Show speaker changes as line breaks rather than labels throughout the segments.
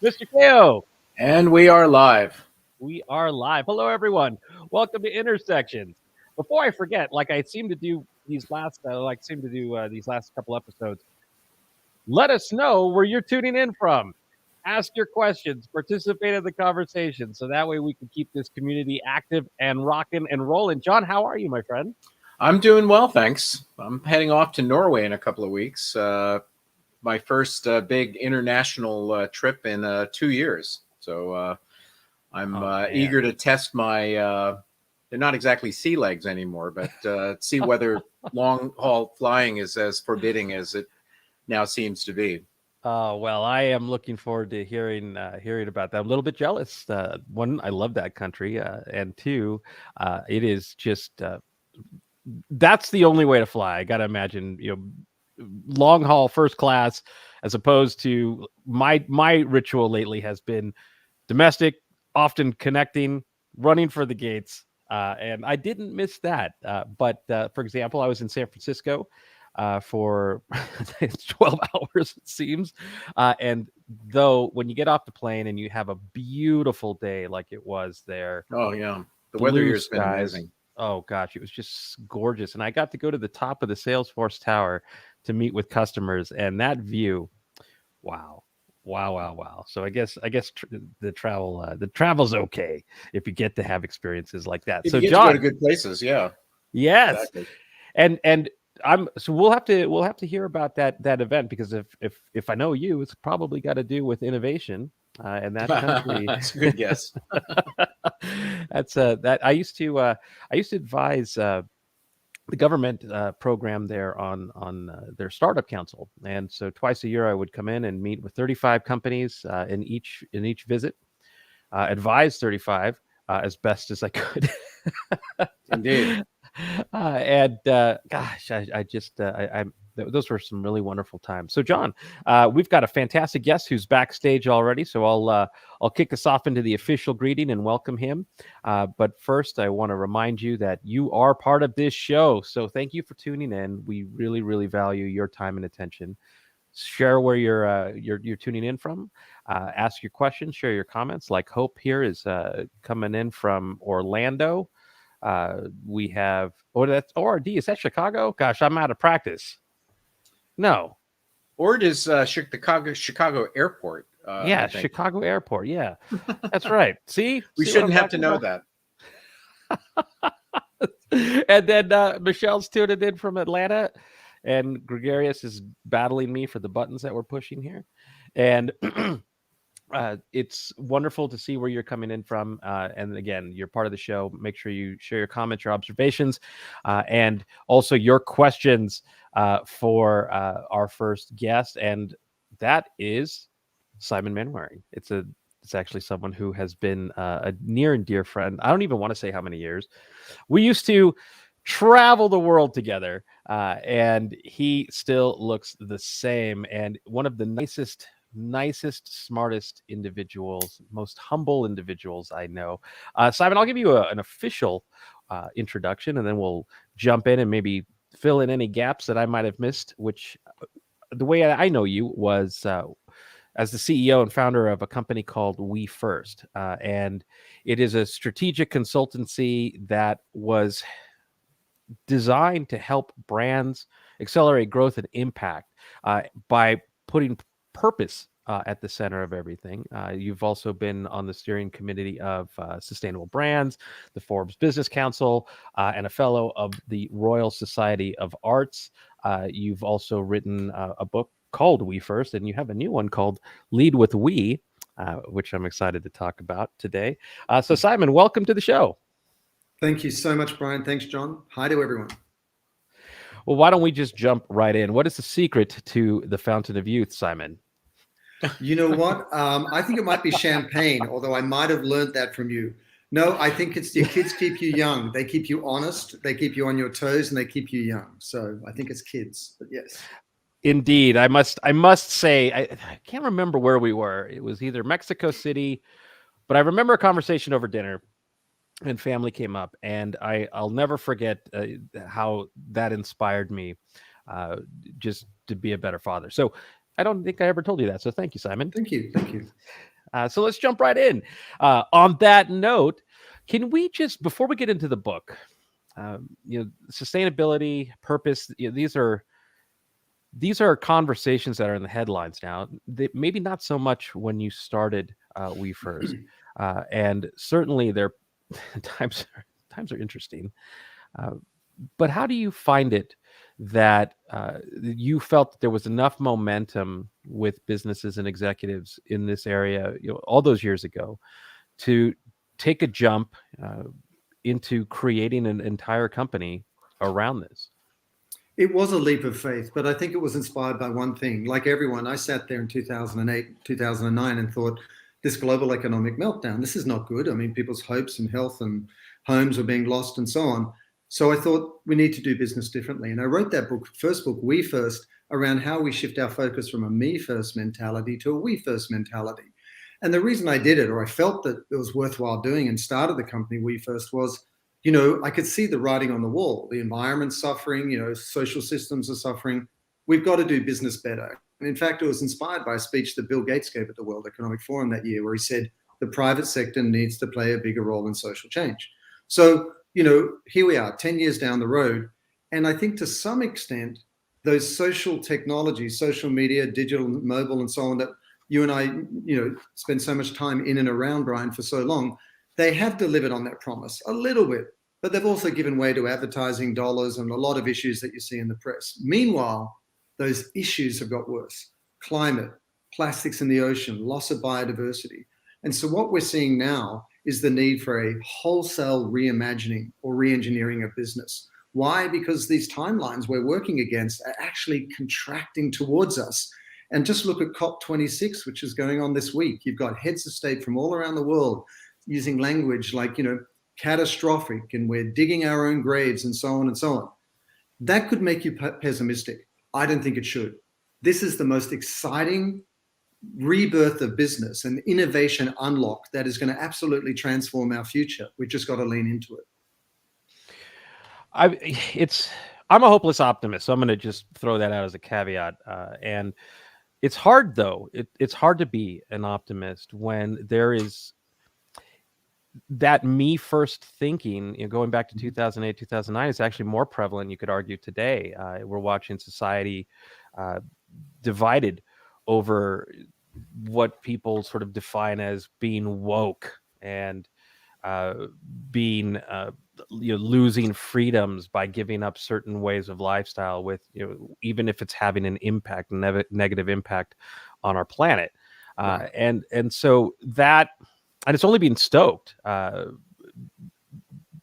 Mr. KO.
And we are live.
We are live. Hello, everyone. Welcome to Intersections. Before I forget, like I seem to do these last couple episodes, let us know where you're tuning in from. Ask your questions, participate in the conversation, so that way we can keep this community active and rocking and rolling. John, how are you, my friend?
I'm doing well, thanks. I'm heading off to Norway in a couple of weeks. My first big international trip in 2 years. So I'm eager to test my, they're not exactly sea legs anymore, but see whether long haul flying is as forbidding as it now seems to be.
Well, I am looking forward to hearing about that. I'm a little bit jealous. One, I love that country, and two, it is just that's the only way to fly. I got to imagine, long haul first class, as opposed to my ritual lately has been domestic, often connecting, running for the gates. And I didn't miss that. But for example, I was in San Francisco for 12 hours, it seems. And though when you get off the plane and you have a beautiful day like it was there,
Oh, yeah. The weather
blue
here has been
skies.
amazing.
Oh gosh, it was just gorgeous. And I got to go to the top of the Salesforce Tower to meet with customers, and that view, wow. Wow, wow, wow. So the travel's okay if you get to have experiences like that.
If
So
you get to go to
John,
good places, yeah,
yes.
exactly.
And I'm so we'll have to hear about that event, because if I know you, it's probably got to do with innovation in that country.
That's a good guess.
That's that I used to advise the government program there on their startup council, and so twice a year I would come in and meet with 35 companies in each visit, advise 35 as best as I could.
Indeed.
And gosh, I just those were some really wonderful times. So, John, we've got a fantastic guest who's backstage already. So I'll kick us off into the official greeting and welcome him. But first, I want to remind you that you are part of this show. So thank you for tuning in. We really, really value your time and attention. Share where you're tuning in from. Ask your questions. Share your comments. Like Hope here is coming in from Orlando. We have that's ORD. Is that Chicago? Gosh, I'm out of practice. No.
Or it is Chicago Airport, I
Yeah,
think.
Chicago Airport. Yeah, that's right. See,
We
see what I'm
shouldn't have to
talking
know
about?
that.
And then Michelle's tuning in from Atlanta, and Gregarious is battling me for the buttons that we're pushing here. And it's wonderful to see where you're coming in from. And again, you're part of the show. Make sure you share your comments, your observations, and also your questions for our first guest. And that is Simon Manwaring. It's actually someone who has been a near and dear friend. I don't even want to say how many years. We used to travel the world together, and he still looks the same. And one of the nicest, smartest individuals, most humble individuals I know. Simon, I'll give you an official introduction, and then we'll jump in and maybe fill in any gaps that I might have missed. Which the way I know you was as the CEO and founder of a company called We First, and it is a strategic consultancy that was designed to help brands accelerate growth and impact by putting purpose at the center of everything. You've also been on the steering committee of Sustainable Brands, the Forbes Business Council, and a fellow of the Royal Society of Arts. You've also written a book called We First, and you have a new one called Lead with We, which I'm excited to talk about today. So, Simon, welcome to the show.
Thank you so much, Brian. Thanks, John. Hi to everyone.
Well, why don't we just jump right in? What is the secret to the Fountain of Youth, Simon?
You know what? I think it might be champagne, although I might have learned that from you. No, I think it's your kids keep you young. They keep you honest. They keep you on your toes, and they keep you young. So I think it's kids. But yes.
Indeed, I must say I can't remember where we were. It was either Mexico City, but I remember a conversation over dinner, and family came up, and I'll never forget how that inspired me, uh, just to be a better father. So I don't think I ever told you that. So thank you, Simon.
Thank you. Thank you.
So let's jump right in. On that note, can we just, before we get into the book, sustainability, purpose, these are conversations that are in the headlines now. Maybe not so much when you started We First, and certainly their times are interesting. But how do you find it that you felt that there was enough momentum with businesses and executives in this area, all those years ago, to take a jump into creating an entire company around this?
It was a leap of faith, but I think it was inspired by one thing. Like everyone, I sat there in 2008, 2009 and thought, this global economic meltdown, this is not good. I mean, people's hopes and health and homes were being lost and so on. So I thought we need to do business differently. And I wrote that first book, We First, around how we shift our focus from a me first mentality to a we first mentality. And the reason I did it, or I felt that it was worthwhile doing and started the company We First, was, I could see the writing on the wall. The environment's suffering, social systems are suffering. We've got to do business better. And in fact, it was inspired by a speech that Bill Gates gave at the World Economic Forum that year, where he said, the private sector needs to play a bigger role in social change. So, here we are 10 years down the road. And I think to some extent, those social technologies, social media, digital, mobile, and so on, that you and I, spend so much time in and around, Brian, for so long, they have delivered on that promise a little bit, but they've also given way to advertising dollars and a lot of issues that you see in the press. Meanwhile, those issues have got worse. Climate, plastics in the ocean, loss of biodiversity. And so what we're seeing now is the need for a wholesale reimagining or reengineering of business. Why? Because these timelines we're working against are actually contracting towards us. And just look at COP26, which is going on this week. You've got heads of state from all around the world using language like, catastrophic, and we're digging our own graves and so on and so on. That could make you pessimistic. I don't think it should. This is the most exciting rebirth of business and innovation unlock that is going to absolutely transform our future. We've just got to lean into it.
I'm a hopeless optimist, so I'm going to just throw that out as a caveat. And it's hard, though. It's hard to be an optimist when there is that me first thinking, going back to 2008, 2009, is actually more prevalent, you could argue, today. We're watching society divided over what people sort of define as being woke and being losing freedoms by giving up certain ways of lifestyle, with even if it's having an impact, negative impact on our planet. Right. And so that, and it's only been stoked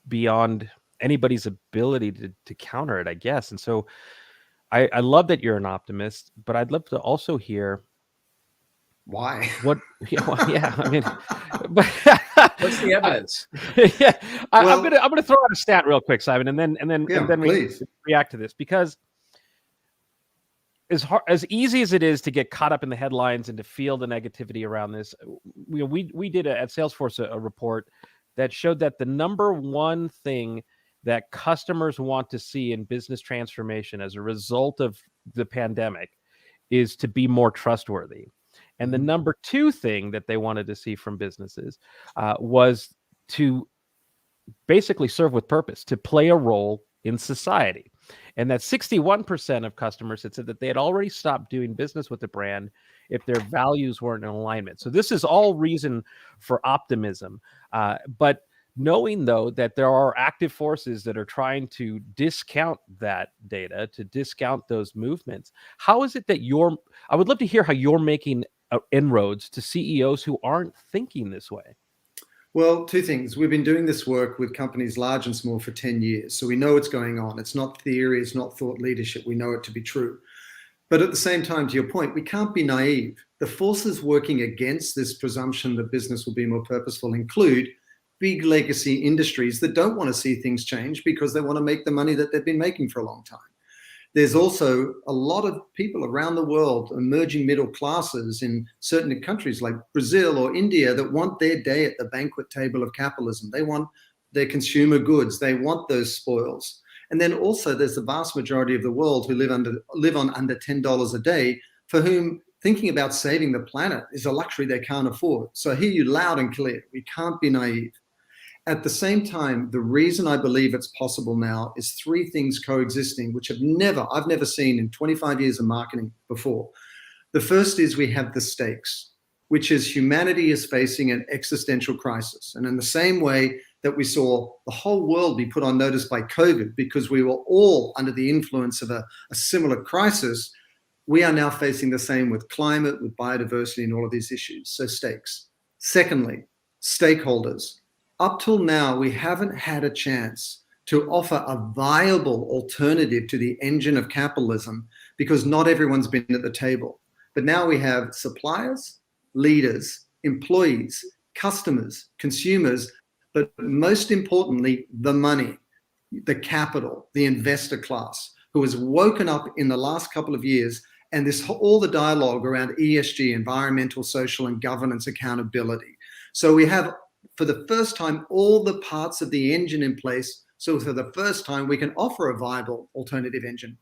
beyond anybody's ability to counter it, I guess. And so I love that you're an optimist, but I'd love to also hear
why.
What? Yeah, I mean, but
what's the evidence?
Yeah, I'm gonna throw out a stat real quick, Simon, and then we react to this, because as easy as it is to get caught up in the headlines and to feel the negativity around this, we did at Salesforce a report that showed that the number one thing that customers want to see in business transformation as a result of the pandemic is to be more trustworthy. And the number two thing that they wanted to see from businesses was to basically serve with purpose, to play a role in society. And that 61% of customers had said that they had already stopped doing business with the brand if their values weren't in alignment. So this is all reason for optimism. But knowing, though, that there are active forces that are trying to discount that data, to discount those movements, how is it that I would love to hear how you're making inroads to CEOs who aren't thinking this way?
Well, two things. We've been doing this work with companies large and small for 10 years. So we know what's going on. It's not theory. It's not thought leadership. We know it to be true. But at the same time, to your point, we can't be naive. The forces working against this presumption that business will be more purposeful include big legacy industries that don't want to see things change because they want to make the money that they've been making for a long time. There's also a lot of people around the world, emerging middle classes in certain countries like Brazil or India, that want their day at the banquet table of capitalism. They want their consumer goods. They want those spoils. And then also there's the vast majority of the world who live on under $10 a day, for whom thinking about saving the planet is a luxury they can't afford. So I hear you loud and clear. We can't be naive. At the same time, the reason I believe it's possible now is three things coexisting, which I've never seen in 25 years of marketing before. The first is we have the stakes, which is humanity is facing an existential crisis. And in the same way that we saw the whole world be put on notice by COVID because we were all under the influence of a similar crisis, we are now facing the same with climate, with biodiversity, and all of these issues. So stakes. Secondly, stakeholders. Up till now, we haven't had a chance to offer a viable alternative to the engine of capitalism because not everyone's been at the table. But now we have suppliers, leaders, employees, customers, consumers, but most importantly, the money, the capital, the investor class, who has woken up in the last couple of years, and all the dialogue around ESG, environmental, social, and governance accountability. So we have, for the first time, all the parts of the engine in place. So for the first time, we can offer a viable alternative engine.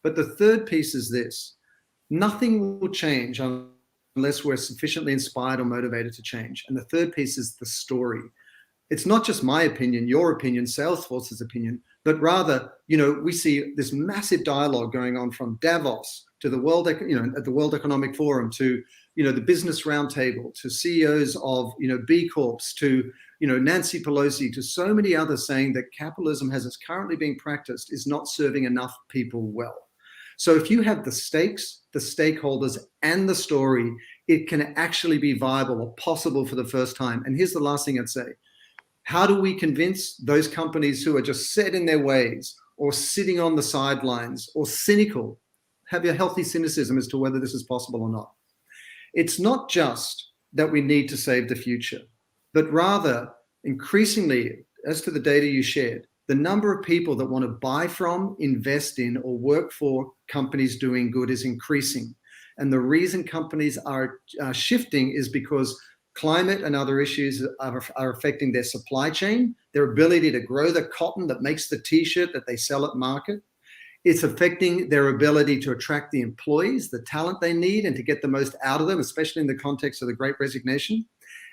But the third piece is this: nothing will change unless we're sufficiently inspired or motivated to change. And the third piece is the story. It's not just my opinion, your opinion, Salesforce's opinion, but rather, we see this massive dialogue going on from Davos to the World, at the World Economic Forum, to, the Business Roundtable, to CEOs of, B Corps, to, Nancy Pelosi, to so many others saying that capitalism as it's currently being practiced is not serving enough people well. So if you have the stakes, the stakeholders, and the story, it can actually be viable or possible for the first time. And here's the last thing I'd say. How do we convince those companies who are just set in their ways or sitting on the sidelines or cynical, have a healthy cynicism as to whether this is possible or not? It's not just that we need to save the future, but rather increasingly, as to the data you shared, the number of people that want to buy from, invest in, or work for companies doing good is increasing. And the reason companies are shifting is because climate and other issues are affecting their supply chain, their ability to grow the cotton that makes the t-shirt that they sell at market. It's affecting their ability to attract the employees, the talent they need, and to get the most out of them, especially in the context of the Great Resignation.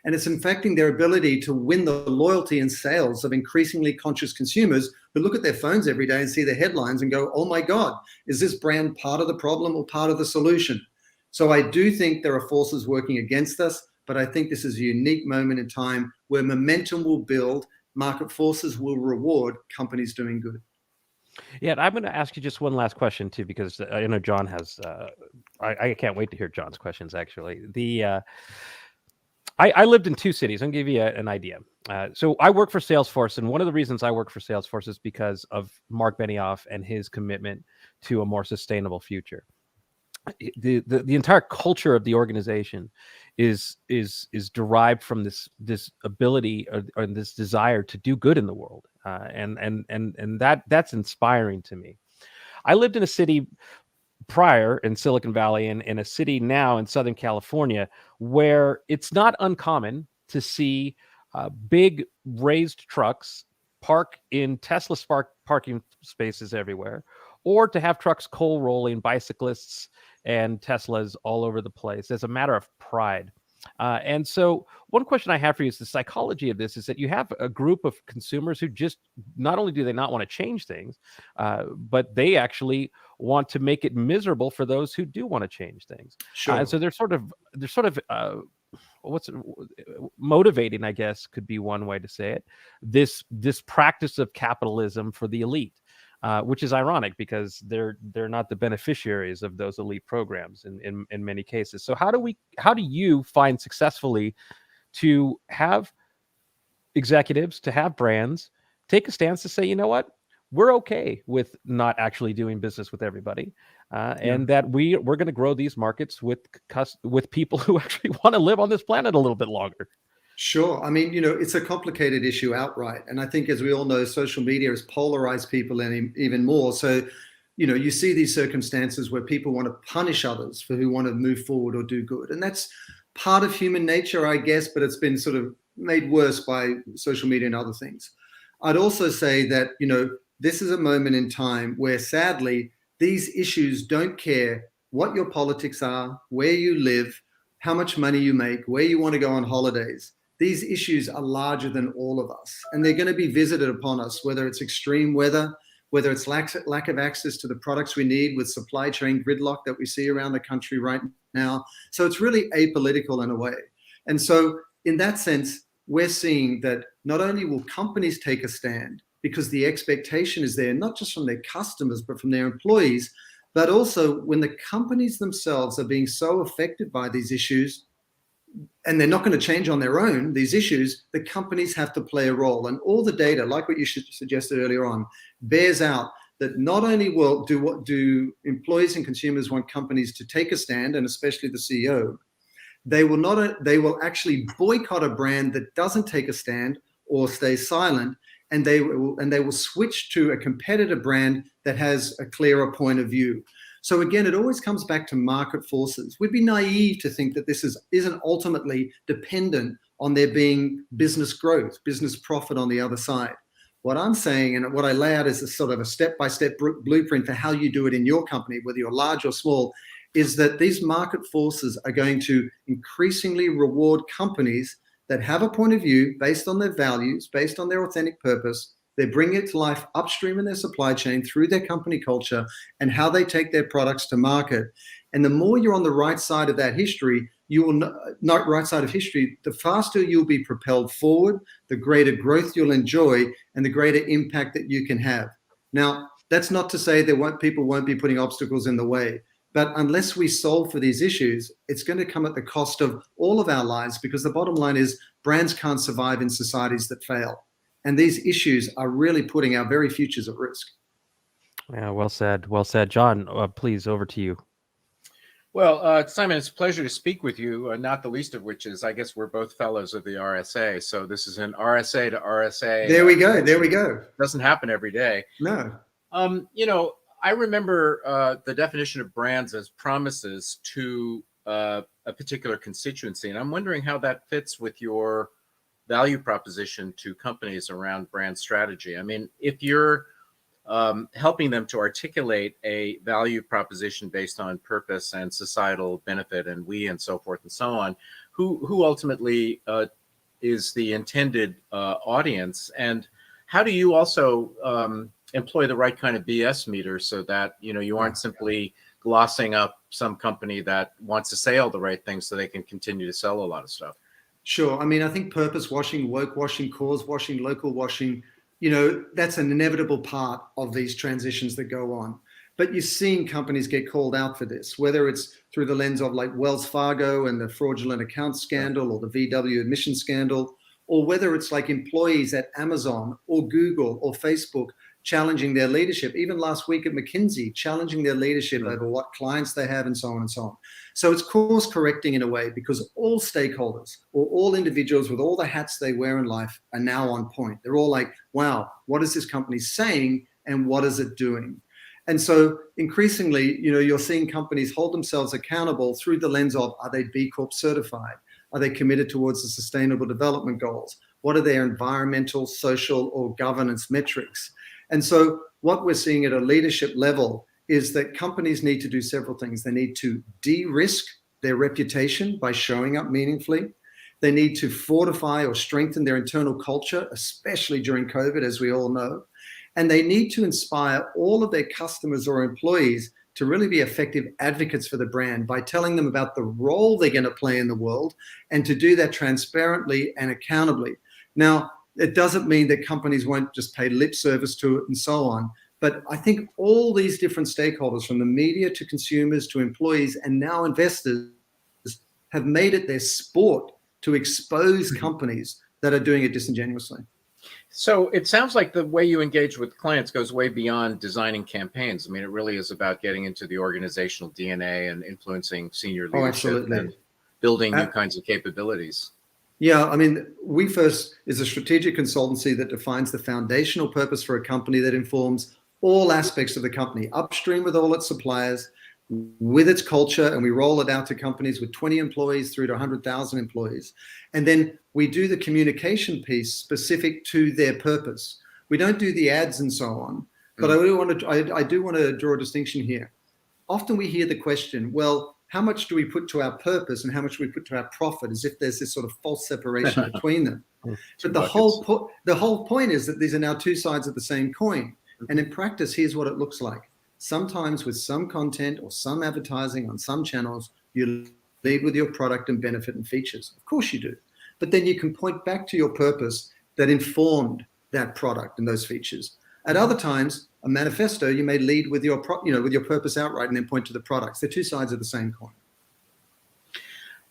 And it's affecting their ability to win the loyalty and sales of increasingly conscious consumers who look at their phones every day and see the headlines and go, oh my God, is this brand part of the problem or part of the solution? So I do think there are forces working against us, but I think this is a unique moment in time where momentum will build, market forces will reward companies doing good.
Yeah, I'm going to ask you just one last question too, because I know John has. I can't wait to hear John's questions. Actually, I lived in two cities. I'll give you an idea. So I work for Salesforce, and one of the reasons I work for Salesforce is because of Mark Benioff and his commitment to a more sustainable future. The entire culture of the organization is derived from this ability or this desire to do good in the world, and that's inspiring to me. I lived in a city prior in Silicon Valley and in a city now in Southern California where it's not uncommon to see big raised trucks park in Tesla Spark parking spaces everywhere, or to have trucks coal rolling, bicyclists and Teslas all over the place as a matter of pride. And so one question I have for you is the psychology of this is that you have a group of consumers who just not only do they not want to change things, but they actually want to make it miserable for those who do want to change things.
Sure.
And so they're sort of motivating, I guess, could be one way to say it. This practice of capitalism for the elite. Which is ironic because they're not the beneficiaries of those elite programs in many cases. So how do you find successfully to have executives, to have brands take a stance to say, you know what, we're okay with not actually doing business with everybody, and that we're going to grow these markets with people who actually want to live on this planet a little bit longer?
Sure. I mean, it's a complicated issue outright. And I think, as we all know, social media has polarized people even more. So, you see these circumstances where people want to punish others for who want to move forward or do good. And that's part of human nature, I guess, but it's been sort of made worse by social media and other things. I'd also say that, this is a moment in time where, sadly, these issues don't care what your politics are, where you live, how much money you make, where you want to go on holidays. These issues are larger than all of us, and they're going to be visited upon us, whether it's extreme weather, whether it's lack of access to the products we need with supply chain gridlock that we see around the country right now. So it's really apolitical in a way. And so in that sense, we're seeing that not only will companies take a stand, because the expectation is there, not just from their customers, but from their employees, but also when the companies themselves are being so affected by these issues, and they're not going to change on their own, these issues, the companies have to play a role. And all the data, like what you suggested earlier on, bears out that not only do employees and consumers want companies to take a stand, and especially the CEO, they will actually boycott a brand that doesn't take a stand or stay silent, and they will switch to a competitor brand that has a clearer point of view. So again, it always comes back to market forces. We'd be naive to think that this isn't ultimately dependent on there being business growth, business profit on the other side. What I'm saying, and what I lay out as a sort of a step-by-step blueprint for how you do it in your company, whether you're large or small, is that these market forces are going to increasingly reward companies that have a point of view based on their values, based on their authentic purpose. They bring it to life upstream in their supply chain through their company culture and how they take their products to market. And the more you're on the right side of that history, the faster you'll be propelled forward, the greater growth you'll enjoy, and the greater impact that you can have. Now, that's not to say people won't be putting obstacles in the way, but unless we solve for these issues, it's going to come at the cost of all of our lives, because the bottom line is brands can't survive in societies that fail. And these issues are really putting our very futures at risk.
Yeah, well said. Well said. John, please, over to you.
Well, Simon, it's a pleasure to speak with you, not the least of which is, I guess we're both fellows of the RSA. So this is an RSA to RSA.
There we go. There we go.
Doesn't happen every day.
No.
I remember the definition of brands as promises to a particular constituency. And I'm wondering how that fits with your value proposition to companies around brand strategy. I mean, if you're helping them to articulate a value proposition based on purpose and societal benefit and we and so forth and so on, who ultimately is the intended audience, and how do you also employ the right kind of BS meter so that you aren't simply glossing up some company that wants to say all the right things so they can continue to sell a lot of stuff?
Sure. I mean, I think purpose washing, woke washing, cause washing, local washing, that's an inevitable part of these transitions that go on. But you're seeing companies get called out for this, whether it's through the lens of like Wells Fargo and the fraudulent account scandal, or the VW admission scandal, or whether it's like employees at Amazon or Google or Facebook challenging their leadership. Even last week at McKinsey, challenging their leadership over what clients they have and so on and so on. So it's course correcting in a way, because all stakeholders or all individuals with all the hats they wear in life are now on point. They're all like, wow, what is this company saying and what is it doing? And so increasingly, you're seeing companies hold themselves accountable through the lens of, are they B Corp certified? Are they committed towards the sustainable development goals? What are their environmental, social, or governance metrics? And so what we're seeing at a leadership level is that companies need to do several things. They need to de-risk their reputation by showing up meaningfully. They need to fortify or strengthen their internal culture, especially during COVID, as we all know. And they need to inspire all of their customers or employees to really be effective advocates for the brand by telling them about the role they're going to play in the world, and to do that transparently and accountably. Now, it doesn't mean that companies won't just pay lip service to it and so on. But I think all these different stakeholders, from the media to consumers to employees and now investors, have made it their sport to expose companies that are doing it disingenuously.
So it sounds like the way you engage with clients goes way beyond designing campaigns. I mean, it really is about getting into the organizational DNA and influencing senior leadership and building new kinds of capabilities.
Yeah, I mean, We First is a strategic consultancy that defines the foundational purpose for a company that informs all aspects of the company, upstream with all its suppliers, with its culture, and we roll it out to companies with 20 employees through to 100,000 employees. And then we do the communication piece specific to their purpose. We don't do the ads and so on, but I do want to draw a distinction here. often we hear the question, well, how much do we put to our purpose and how much do we put to our profit, as if there's this sort of false separation between them. But the whole point is that these are now two sides of the same coin. And in practice, here's what it looks like. Sometimes with some content or some advertising on some channels, you lead with your product and benefit and features. Of course you do. But then you can point back to your purpose that informed that product and those features. At other times, a manifesto, you may lead with your with your purpose outright and then point to the products. They're two sides of the same coin.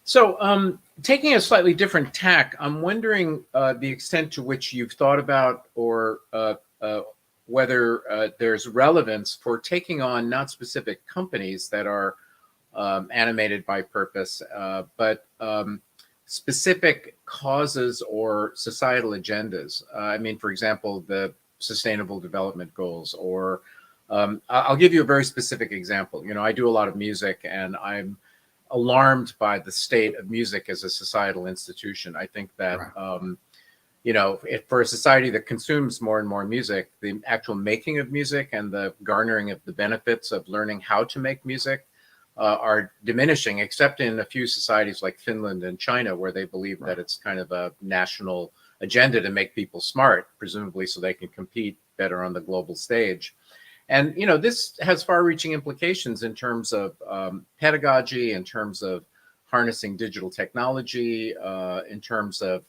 So taking a slightly different tack, I'm wondering the extent to which you've thought about or whether there's relevance for taking on not specific companies that are animated by purpose, but specific causes or societal agendas. I mean, for example, the Sustainable Development Goals, or I'll give you a very specific example. I do a lot of music, and I'm alarmed by the state of music as a societal institution. I think that, for a society that consumes more and more music, the actual making of music and the garnering of the benefits of learning how to make music are diminishing, except in a few societies like Finland and China, where they believe that it's kind of a national agenda to make people smart, presumably so they can compete better on the global stage. And, this has far-reaching implications in terms of pedagogy, in terms of harnessing digital technology, in terms of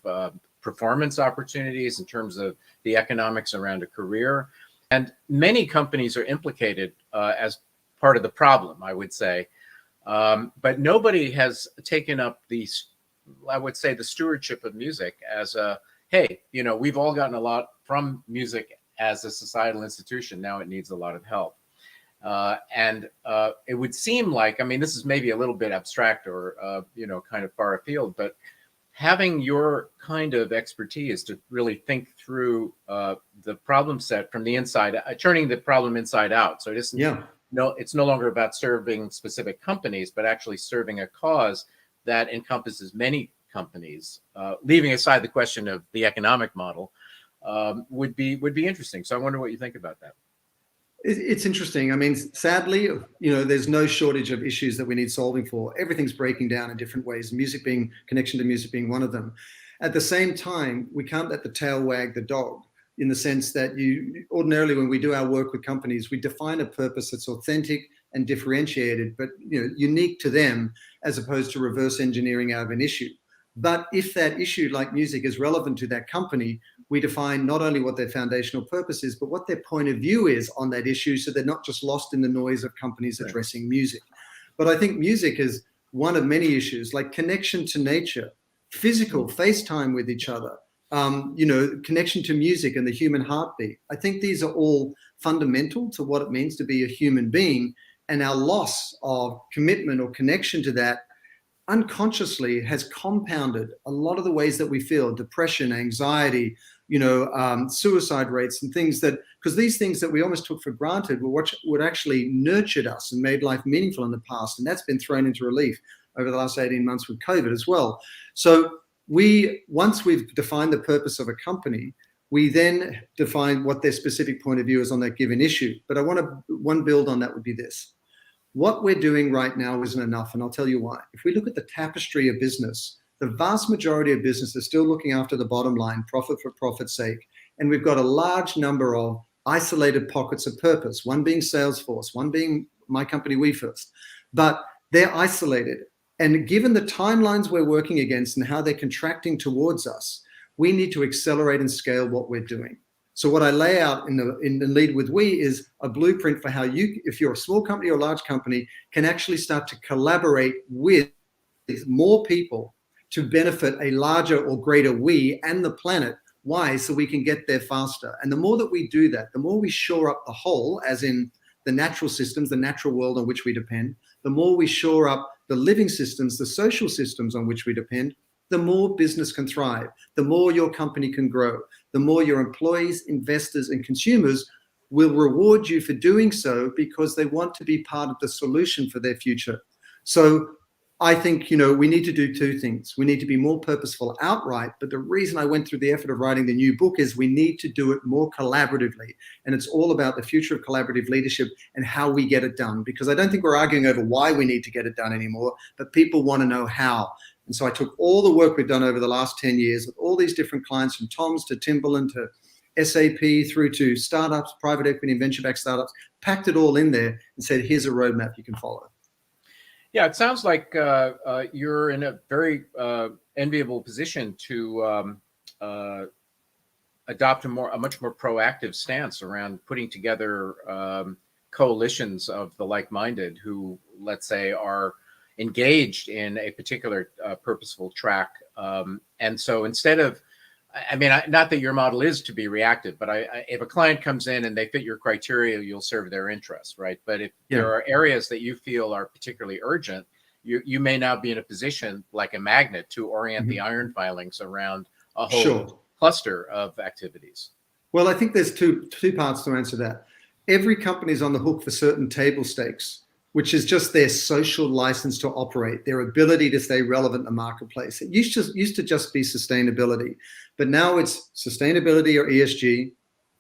performance opportunities, in terms of the economics around a career. And many companies are implicated as part of the problem, I would say. But nobody has taken up the stewardship of music as a, hey, we've all gotten a lot from music as a societal institution. Now it needs a lot of help. And it would seem like, this is maybe a little bit abstract or, kind of far afield, but having your kind of expertise to really think through the problem set from the inside, turning the problem inside out. So it isn't, it's no longer about serving specific companies, but actually serving a cause that encompasses many companies, leaving aside the question of the economic model, would be interesting. So I wonder what you think about that.
It's interesting. Sadly, there's no shortage of issues that we need solving for. Everything's breaking down in different ways, connection to music being one of them. At the same time, we can't let the tail wag the dog, in the sense that ordinarily when we do our work with companies, we define a purpose that's authentic and differentiated, but unique to them, as opposed to reverse engineering out of an issue. But if that issue, like music, is relevant to that company, we define not only what their foundational purpose is, but what their point of view is on that issue, so they're not just lost in the noise of companies addressing music. But I think music is one of many issues, like connection to nature, physical, FaceTime with each other, connection to music and the human heartbeat. I think these are all fundamental to what it means to be a human being, and our loss of commitment or connection to that unconsciously has compounded a lot of the ways that we feel: depression, anxiety, suicide rates, and things that, because these things that we almost took for granted were what would actually nurtured us and made life meaningful in the past. And that's been thrown into relief over the last 18 months with COVID as well. So once we've defined the purpose of a company, we then define what their specific point of view is on that given issue. But one build on that would be this. What we're doing right now isn't enough, and I'll tell you why. If we look at the tapestry of business, the vast majority of business is still looking after the bottom line, profit for profit's sake. And we've got a large number of isolated pockets of purpose, one being Salesforce, one being my company, WeFirst. But they're isolated. And given the timelines we're working against and how they're contracting towards us, we need to accelerate and scale what we're doing. So what I lay out in the Lead with We is a blueprint for how you, if you're a small company or a large company, can actually start to collaborate with more people to benefit a larger or greater we and the planet. Why? So we can get there faster. And the more that we do that, the more we shore up the whole, as in the natural systems, the natural world on which we depend, the more we shore up the living systems, the social systems on which we depend, the more business can thrive, the more your company can grow, the more your employees, investors, and consumers will reward you for doing so, because they want to be part of the solution for their future. So I think, we need to do two things. We need to be more purposeful outright. But the reason I went through the effort of writing the new book is we need to do it more collaboratively. And it's all about the future of collaborative leadership and how we get it done. Because I don't think we're arguing over why we need to get it done anymore, but people want to know how. And so I took all the work we've done over the last 10 years with all these different clients, from Tom's to Timberland to SAP through to startups, private equity and venture-backed startups, packed it all in there and said, here's a roadmap you can follow.
Yeah, it sounds like you're in a very enviable position to adopt a much more proactive stance around putting together coalitions of the like-minded who, let's say, are engaged in a particular purposeful track. And so instead of, not that your model is to be reactive, but if a client comes in and they fit your criteria, you'll serve their interests, right? But if there are areas that you feel are particularly urgent, you may now be in a position like a magnet to orient the iron filings around a whole cluster of activities.
Well, I think there's two parts to answer that. Every company is on the hook for certain table stakes, which is just their social license to operate, their ability to stay relevant in the marketplace. It used to just be sustainability, but now it's sustainability or ESG,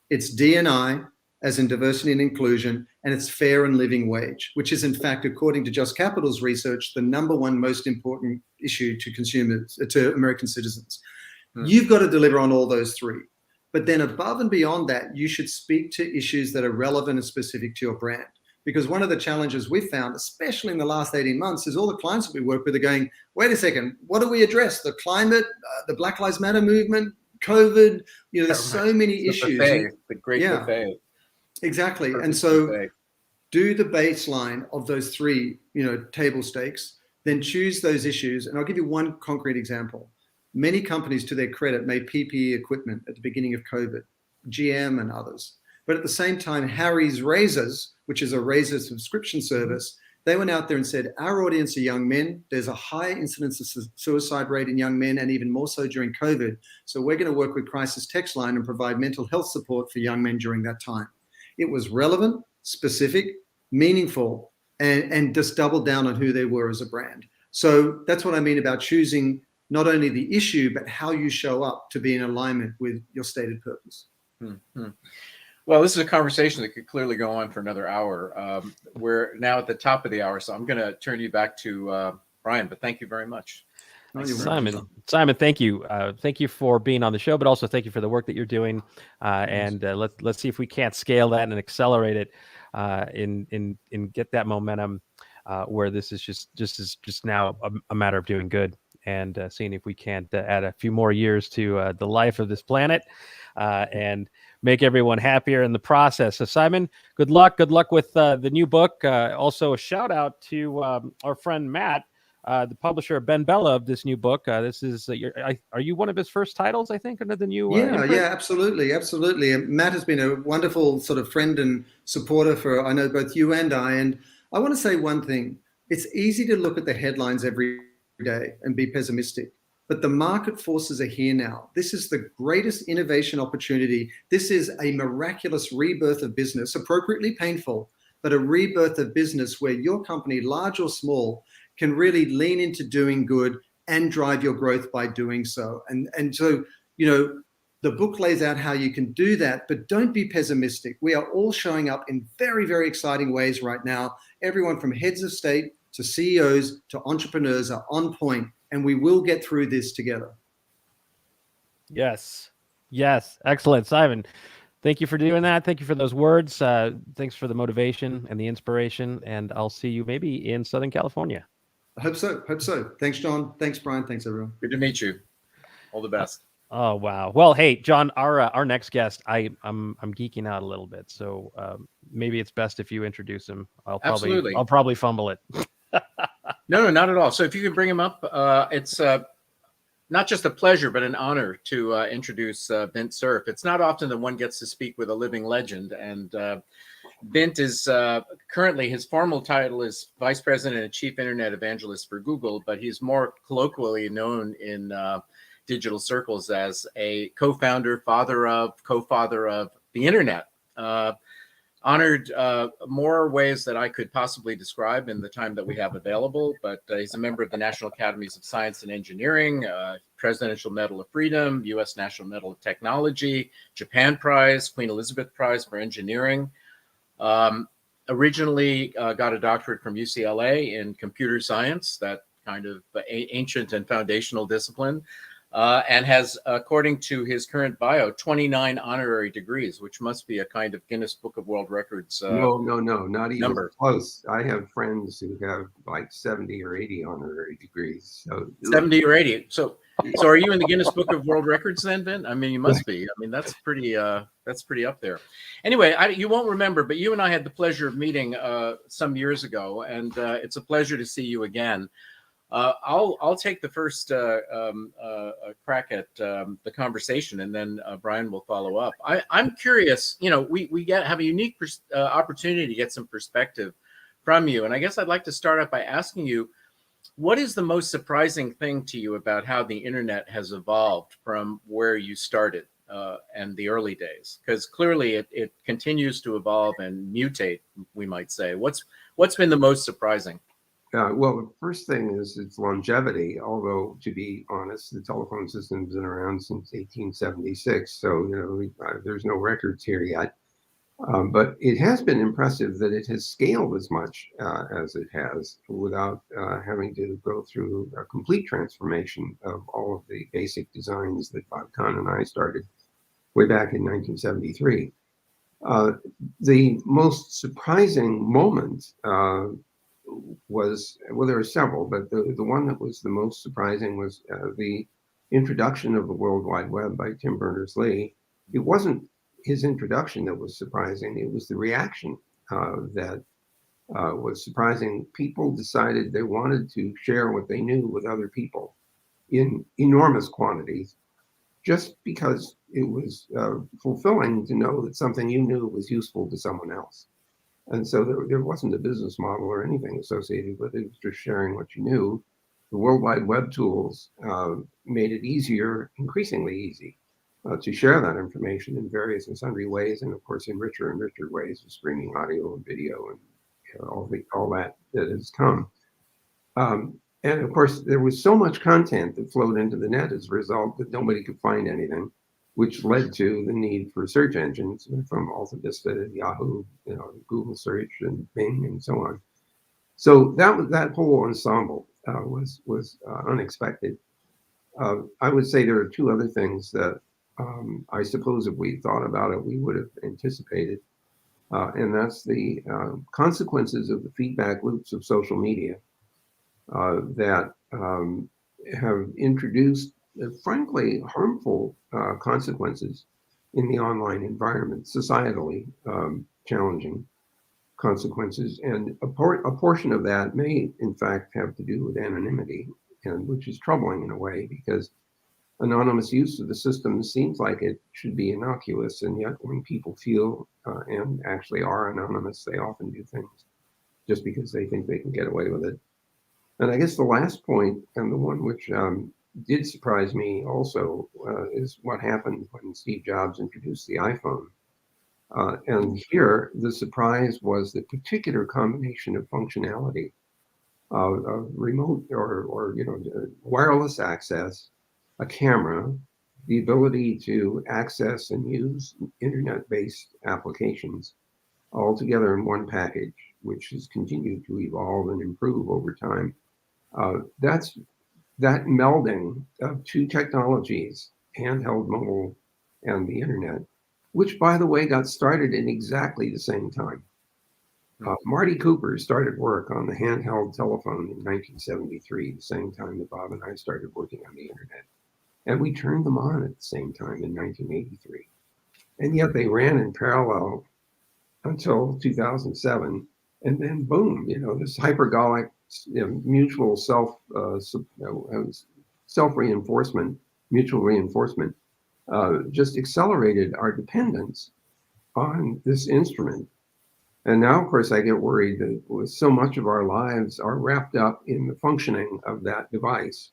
it's D&I, as in diversity and inclusion, and it's fair and living wage, which is in fact, according to Just Capital's research, the number one most important issue to consumers, to American citizens. You've got to deliver on all those three. But then above and beyond that, you should speak to issues that are relevant and specific to your brand. Because one of the challenges we've found, especially in the last 18 months, is all the clients that we work with are going, wait a second, what do we address? The climate, the Black Lives Matter movement, COVID, there's so many issues.
The great buffet.
Exactly. And so do the baseline of those three, table stakes, then choose those issues. And I'll give you one concrete example. Many companies, to their credit, made PPE equipment at the beginning of COVID, GM and others. But at the same time, Harry's Razors, which is a razor subscription service, they went out there and said, our audience are young men. There's a high incidence of suicide rate in young men, and even more so during COVID. So we're going to work with Crisis Text Line and provide mental health support for young men during that time. It was relevant, specific, meaningful, and just doubled down on who they were as a brand. So that's what I mean about choosing not only the issue, but how you show up to be in alignment with your stated purpose.
Mm-hmm. Well, this is a conversation that could clearly go on for another hour. We're now at the top of the hour, so I'm going to turn you back to Brian, but thank you very much.
Simon, thank you. Thank you for being on the show, but also thank you for the work that you're doing. And let's see if we can't scale that and accelerate it in get that momentum where this is just now a matter of doing good and seeing if we can't add a few more years to the life of this planet and make everyone happier in the process. So Simon, good luck. Good luck with the new book. Also a shout out to our friend Matt, the publisher Ben Bella of this new book. This is are you one of his first titles, I think, under the new
yeah, absolutely. Matt has been a wonderful sort of friend and supporter for, I know, both you and I. And I want to say one thing. It's easy to look at the headlines every day and be pessimistic, but the market forces are here now. This is the greatest innovation opportunity. This is a miraculous rebirth of business, appropriately painful, but a rebirth of business where your company, large or small, can really lean into doing good and drive your growth by doing so. And so, the book lays out how you can do that, but don't be pessimistic. We are all showing up in very, very exciting ways right now. Everyone from heads of state to CEOs to entrepreneurs are on point, and we will get through this together.
Yes. Excellent. Simon, thank you for doing that. Thank you for those words. Thanks for the motivation and the inspiration. And I'll see you maybe in Southern California.
I hope so. Thanks, John. Thanks, Brian. Thanks, everyone.
Good to meet you. All the best.
Oh, wow. Well, hey, John, our next guest, I'm geeking out a little bit. So maybe it's best if you introduce him. I'll probably fumble it.
No, not at all. So if you can bring him up, it's not just a pleasure, but an honor to introduce Vint Cerf. It's not often that one gets to speak with a living legend. And Vint is currently, his formal title is Vice President and Chief Internet Evangelist for Google, but he's more colloquially known in digital circles as a co-founder of the Internet. honored more ways that I could possibly describe in the time that we have available, but he's a member of the National Academies of Science and Engineering, Presidential Medal of Freedom, U.S. National Medal of Technology, Japan Prize, Queen Elizabeth Prize for Engineering. Originally got a doctorate from UCLA in computer science, that kind of ancient and foundational discipline. And has, according to his current bio, 29 honorary degrees, which must be a kind of Guinness Book of World Records
No, not even
number.
close. I have friends who have like 70 or 80 honorary degrees. So
70 or 80. So are you in the Guinness Book of World Records then, Vin? I mean, you must be. I mean, that's pretty up there. Anyway, you won't remember, but you and I had the pleasure of meeting some years ago, and it's a pleasure to see you again. I'll take the first crack at the conversation, and then Brian will follow up. I'm curious. You know, we have a unique opportunity to get some perspective from you, and I guess I'd like to start out by asking you, what is the most surprising thing to you about how the internet has evolved from where you started and the early days? Because clearly it continues to evolve and mutate, we might say. What's been the most surprising?
Well, the first thing is its longevity, although to be honest, the telephone system's been around since 1876. So, there's no records here yet. But it has been impressive that it has scaled as much as it has without having to go through a complete transformation of all of the basic designs that Bob Kahn and I started way back in 1973. The most surprising moment was, well, there were several, but the one that was the most surprising was the introduction of the World Wide Web by Tim Berners-Lee. It wasn't his introduction that was surprising, it was the reaction that was surprising. People decided they wanted to share what they knew with other people in enormous quantities, just because it was fulfilling to know that something you knew was useful to someone else. And so there wasn't a business model or anything associated with it. It was just sharing what you knew. The World Wide Web tools made it easier, increasingly easy, to share that information in various and sundry ways, and of course in richer and richer ways of streaming audio and video and all that has come. And of course, there was so much content that flowed into the net as a result that nobody could find anything, which led to the need for search engines from Alta Vista to Yahoo, Google search and Bing and so on. So that whole ensemble was unexpected. I would say there are two other things that I suppose if we thought about it, we would have anticipated. And that's the consequences of the feedback loops of social media that have introduced frankly harmful consequences in the online environment, societally challenging consequences. And a portion of that may in fact have to do with anonymity, and which is troubling in a way, because anonymous use of the system seems like it should be innocuous, and yet when people feel and actually are anonymous, they often do things just because they think they can get away with it. And I guess the last point, and the one which did surprise me also, is what happened when Steve Jobs introduced the iPhone. And here, the surprise was the particular combination of functionality of remote or wireless access, a camera, the ability to access and use internet-based applications all together in one package, which has continued to evolve and improve over time. That melding of two technologies, handheld, mobile, and the internet, which, by the way, got started in exactly the same time. Marty Cooper started work on the handheld telephone in 1973, the same time that Bob and I started working on the internet. And we turned them on at the same time in 1983. And yet they ran in parallel until 2007. And then boom, this hypergolic mutual self-reinforcement, mutual reinforcement, just accelerated our dependence on this instrument. And now, of course, I get worried that with so much of our lives are wrapped up in the functioning of that device,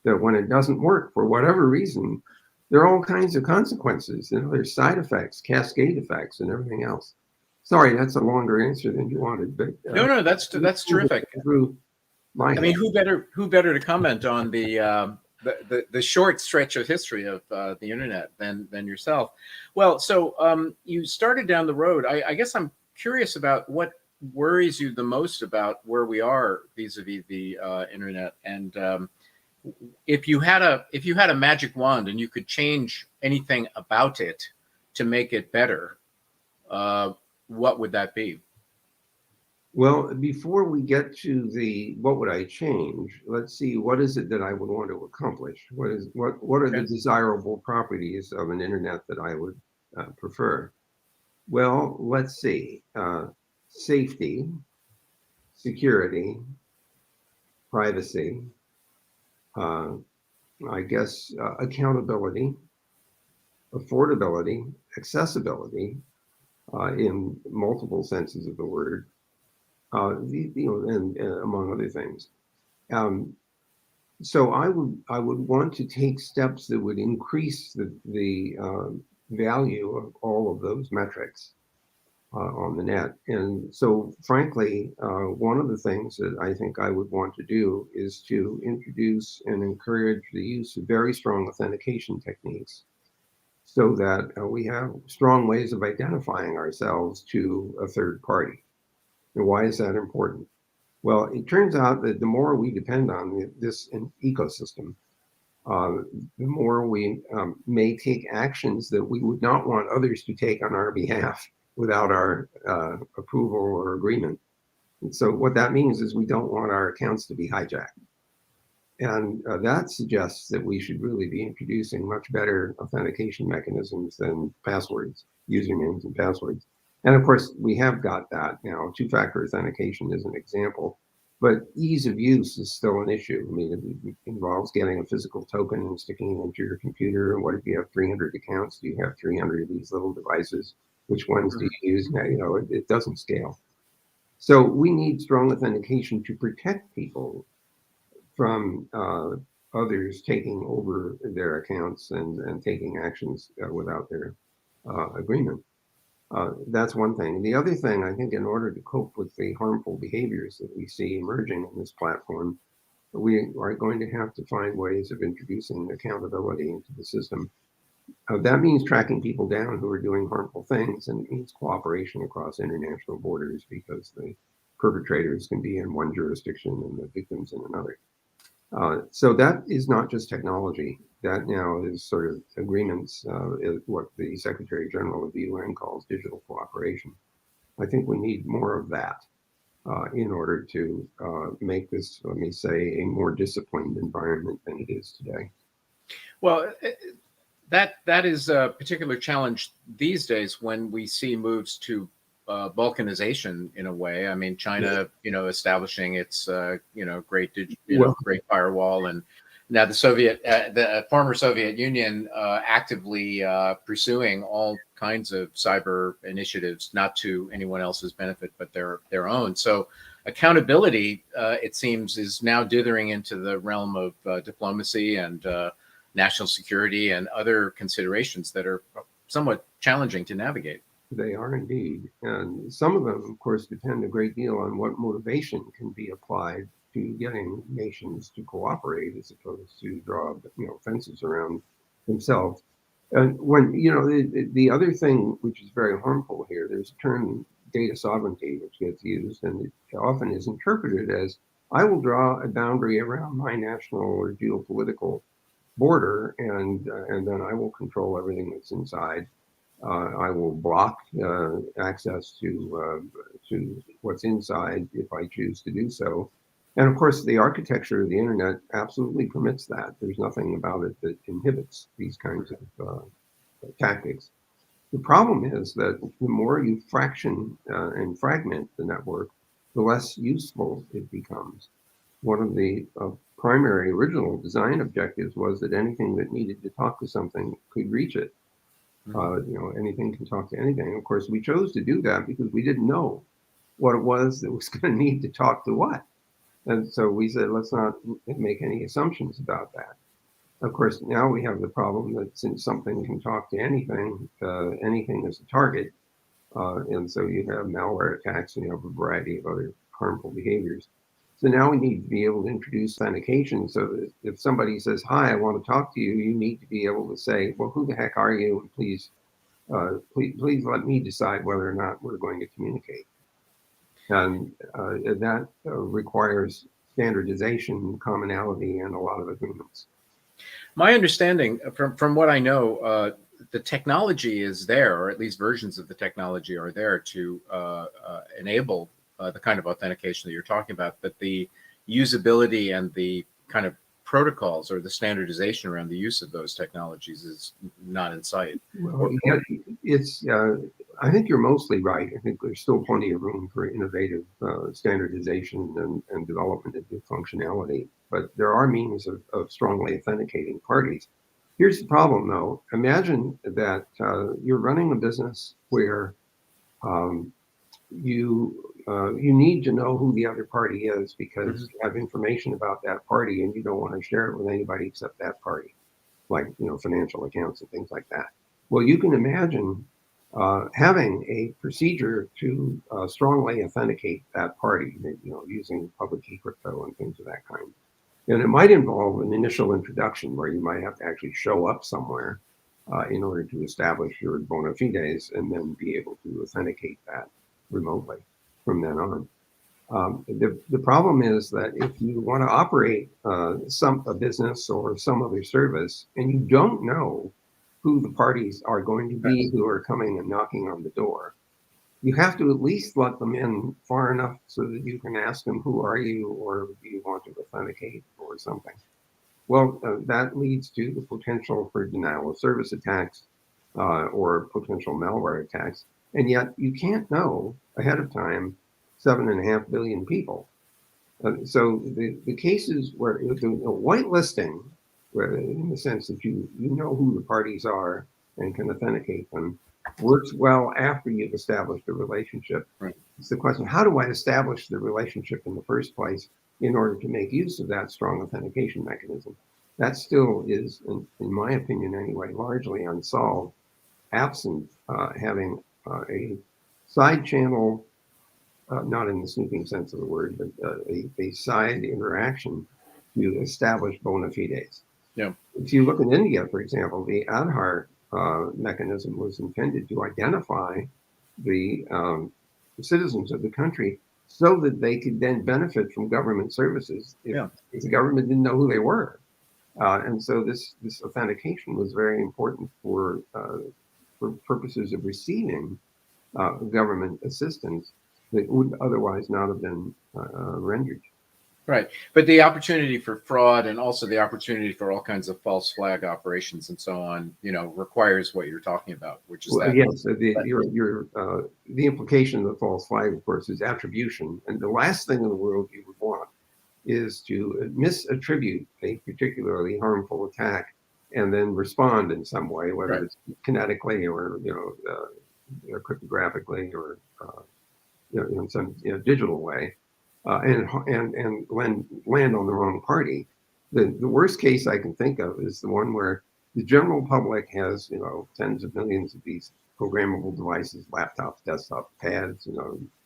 that when it doesn't work for whatever reason, there are all kinds of consequences. There's side effects, cascade effects, and everything else. Sorry, that's a longer answer than you wanted, but
No, that's terrific.
Through my
I mean, who better to comment on the short stretch of history of the internet than yourself? Well, so you started down the road. I guess I'm curious about what worries you the most about where we are vis-a-vis the internet, and if you had a magic wand and you could change anything about it to make it better, what would that be?
Well, before we get to the what would I change, let's see, what is it that I would want to accomplish? What are the
Okay.
desirable properties of an internet that I would prefer? Well, let's see. Safety, security, privacy, uh, I guess accountability, affordability, accessibility in multiple senses of the word, and among other things. Um, so I would want to take steps that would increase the value of all of those metrics on the net. And so, frankly, one of the things that I think I would want to do is to introduce and encourage the use of very strong authentication techniques so that we have strong ways of identifying ourselves to a third party. And why is that important? Well, it turns out that the more we depend on this ecosystem, the more we may take actions that we would not want others to take on our behalf without our approval or agreement. And so what that means is we don't want our accounts to be hijacked. And that suggests that we should really be introducing much better authentication mechanisms than passwords, usernames and passwords. And of course, we have got that now. Two-factor authentication is an example, but ease of use is still an issue. I mean, it involves getting a physical token and sticking it into your computer. And what if you have 300 accounts? Do you have 300 of these little devices? Which ones do you use? Now, it doesn't scale. So we need strong authentication to protect people from others taking over their accounts and taking actions without their agreement. That's one thing. The other thing, I think, in order to cope with the harmful behaviors that we see emerging in this platform, we are going to have to find ways of introducing accountability into the system. That means tracking people down who are doing harmful things, and it means cooperation across international borders because the perpetrators can be in one jurisdiction and the victims in another. So that is not just technology. That now is sort of agreements, what the Secretary General of the UN calls digital cooperation. I think we need more of that in order to make this, let me say, a more disciplined environment than it is today.
Well, that is a particular challenge these days when we see moves to balkanization in a way. I mean, China, establishing its, great firewall, and now the former Soviet Union actively pursuing all kinds of cyber initiatives, not to anyone else's benefit, but their own. So accountability, it seems, is now dithering into the realm of diplomacy and national security and other considerations that are somewhat challenging to navigate.
They are indeed. And some of them, of course, depend a great deal on what motivation can be applied to getting nations to cooperate as opposed to draw fences around themselves. And when, the other thing which is very harmful here, there's a term data sovereignty which gets used, and it often is interpreted as I will draw a boundary around my national or geopolitical border, and then I will control everything that's inside. I will block access to what's inside if I choose to do so. And of course, the architecture of the internet absolutely permits that. There's nothing about it that inhibits these kinds of tactics. The problem is that the more you fraction and fragment the network, the less useful it becomes. One of the primary original design objectives was that anything that needed to talk to something could reach it. Anything can talk to anything. Of course, we chose to do that because we didn't know what it was that was going to need to talk to what. And so we said, let's not make any assumptions about that. Of course, now we have the problem that since something can talk to anything, anything is a target. And so you have malware attacks and you have a variety of other harmful behaviors. So now we need to be able to introduce authentication so that if somebody says, hi, I want to talk to you, you need to be able to say, well, who the heck are you? And please let me decide whether or not we're going to communicate. And that requires standardization, commonality, and a lot of agreements.
My understanding from what I know, the technology is there, or at least versions of the technology are there to enable the kind of authentication that you're talking about, but the usability and the kind of protocols or the standardization around the use of those technologies is not in sight.
Well, yeah, it's. I think you're mostly right. I think there's still plenty of room for innovative standardization and development of new functionality. But there are means of strongly authenticating parties. Here's the problem, though. Imagine that you're running a business where you need to know who the other party is because you have information about that party and you don't want to share it with anybody except that party, like financial accounts and things like that. Well, you can imagine having a procedure to strongly authenticate that party, using public key crypto and things of that kind. And it might involve an initial introduction where you might have to actually show up somewhere in order to establish your bona fides and then be able to authenticate that remotely from then on. The problem is that if you want to operate a business or some other service and you don't know who the parties are going to be who are coming and knocking on the door, you have to at least let them in far enough so that you can ask them, who are you, or do you want to authenticate or something? Well, that leads to the potential for denial of service attacks or potential malware attacks. And yet you can't know ahead of time 7.5 billion people. So the cases where the whitelisting, where in the sense that you know who the parties are and can authenticate them, works well after you've established a relationship.
Right.
It's the question, how do I establish the relationship in the first place in order to make use of that strong authentication mechanism? That still is, in my opinion anyway, largely unsolved, absent having a side channel, not in the snooping sense of the word, but a side interaction to establish bona fides.
Yeah.
If you look in India, for example, the Aadhaar mechanism was intended to identify the citizens of the country so that they could then benefit from government services if the government didn't know who they were. And so this authentication was very important for purposes of receiving government assistance that would otherwise not have been rendered.
Right. But the opportunity for fraud and also the opportunity for all kinds of false flag operations and so on, requires what you're talking about, which is that.
Yes, the implication of the false flag, of course, is attribution. And the last thing in the world you would want is to misattribute a particularly harmful attack and then respond in some way, whether it's kinetically or cryptographically or in some digital way, and land on the wrong party. The worst case I can think of is the one where the general public has tens of millions of these programmable devices, laptops, desktops, pads,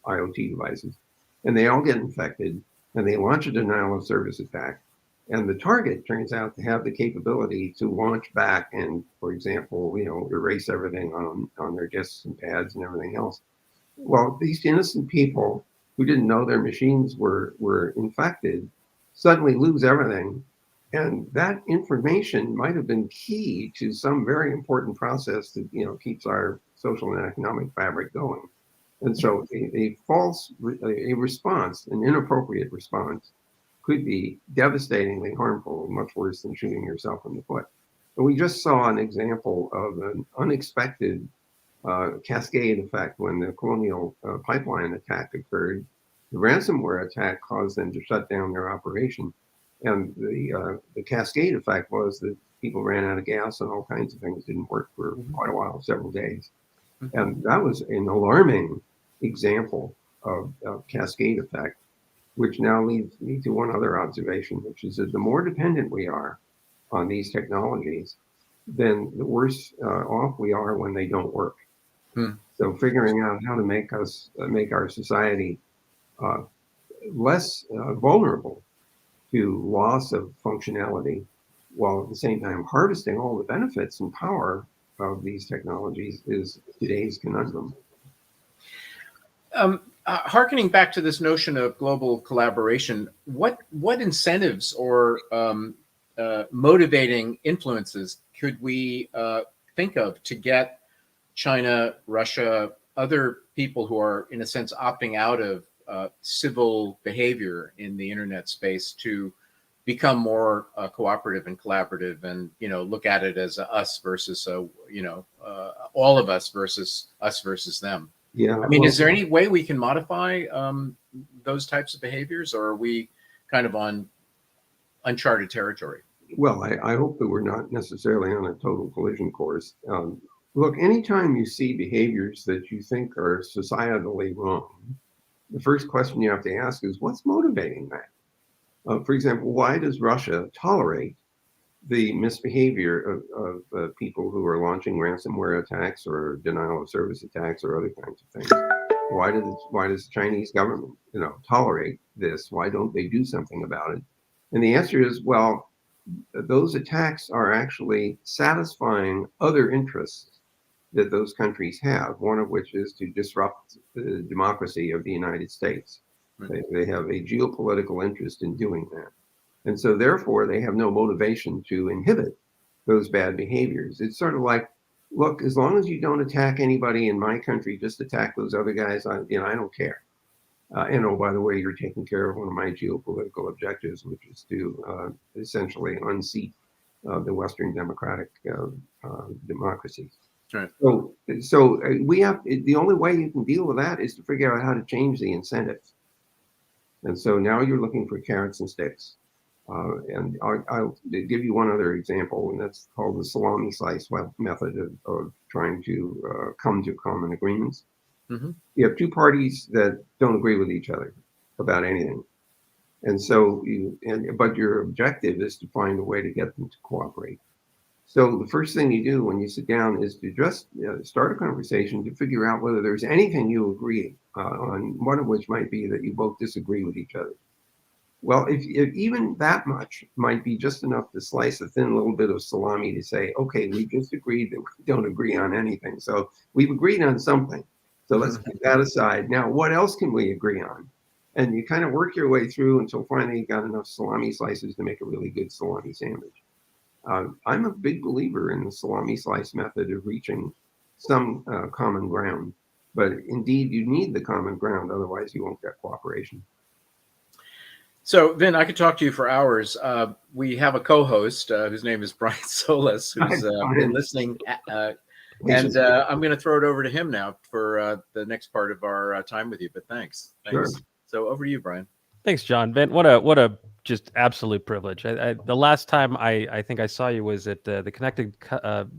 IoT devices, and they all get infected, and they launch a denial of service attack. And the target turns out to have the capability to launch back and, for example, erase everything on their disks and pads and everything else. Well, these innocent people who didn't know their machines were infected suddenly lose everything. And that information might have been key to some very important process that keeps our social and economic fabric going. And so a response, an inappropriate response, could be devastatingly harmful, much worse than shooting yourself in the foot. And we just saw an example of an unexpected cascade effect when the Colonial Pipeline attack occurred. The ransomware attack caused them to shut down their operation. And the cascade effect was that people ran out of gas and all kinds of things didn't work for quite a while, several days. And that was an alarming example of cascade effect, which now leads me to one other observation, which is that the more dependent we are on these technologies, then the worse off we are when they don't work. So figuring out how to make our society less vulnerable to loss of functionality, while at the same time harvesting all the benefits and power of these technologies is today's conundrum.
Harkening back to this notion of global collaboration, what incentives or motivating influences could we think of to get China, Russia, other people who are, in a sense, opting out of civil behavior in the internet space to become more cooperative and collaborative, and look at it as a us versus all of us versus them?
Yeah,
I mean, is there any way we can modify those types of behaviors, or are we kind of on uncharted territory?
Well, I hope that we're not necessarily on a total collision course. Look, anytime you see behaviors that you think are societally wrong, the first question you have to ask is, what's motivating that? For example, why does Russia tolerate the misbehavior of people who are launching ransomware attacks or denial of service attacks or other kinds of things? Why does the Chinese government, tolerate this? Why don't they do something about it? And the answer is, well, those attacks are actually satisfying other interests that those countries have, one of which is to disrupt the democracy of the United States.
Right.
They have a geopolitical interest in doing that. And so therefore, they have no motivation to inhibit those bad behaviors. It's sort of like, look, as long as you don't attack anybody in my country, just attack those other guys, I don't care. And oh, by the way, you're taking care of one of my geopolitical objectives, which is to essentially unseat the Western democratic democracies.
Right.
So we have, the only way you can deal with that is to figure out how to change the incentives. And so now you're looking for carrots and sticks. And I'll give you one other example, and that's called the salami slice method of trying to come to common agreements.
Mm-hmm.
You have two parties that don't agree with each other about anything. And so but your objective is to find a way to get them to cooperate. So the first thing you do when you sit down is to just start a conversation to figure out whether there's anything you agree on, one of which might be that you both disagree with each other. Well, if even that much might be just enough to slice a thin little bit of salami to say, okay, we just agreed that we don't agree on anything. So we've agreed on something. So let's put that aside. Now, what else can we agree on? And you kind of work your way through until finally you got enough salami slices to make a really good salami sandwich. I'm a big believer in the salami slice method of reaching some common ground. But indeed, you need the common ground. Otherwise, you won't get cooperation.
So, Vin, I could talk to you for hours. We have a co-host whose name is Brian Solis, who's been listening. And I'm going to throw it over to him now for the next part of our time with you. But thanks.
Sure.
So over to you, Brian.
Thanks, John. Ben, what a just absolute privilege. The last time I think I saw you was at the Connected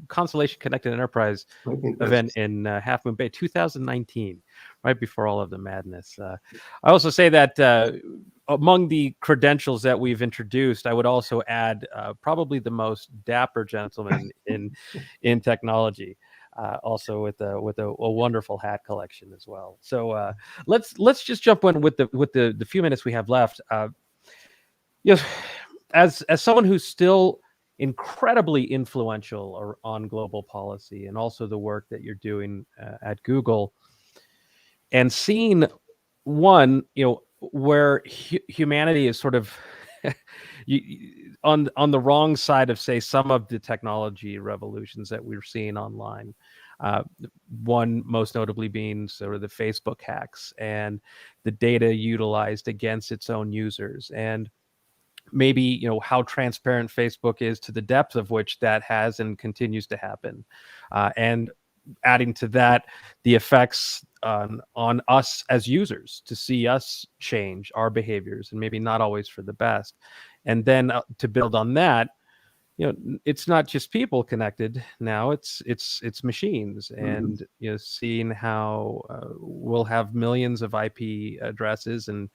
Constellation Connected Enterprise event in Half Moon Bay, 2019, right before all of the madness. I also say that among the credentials that we've introduced, I would also add probably the most dapper gentleman in technology. Also with a wonderful hat collection as well. So let's just jump in with the few minutes we have left. As someone who's still incredibly influential on global policy, and also the work that you're doing at Google, and seeing where humanity is sort of on the wrong side of, say, some of the technology revolutions that we're seeing online. One most notably being sort of the Facebook hacks and the data utilized against its own users, and maybe how transparent Facebook is to the depth of which that has and continues to happen, and adding to that the effects on us as users to see us change our behaviors, and maybe not always for the best. And then to build on that, it's not just people connected now; it's machines, and seeing how we'll have millions of IP addresses and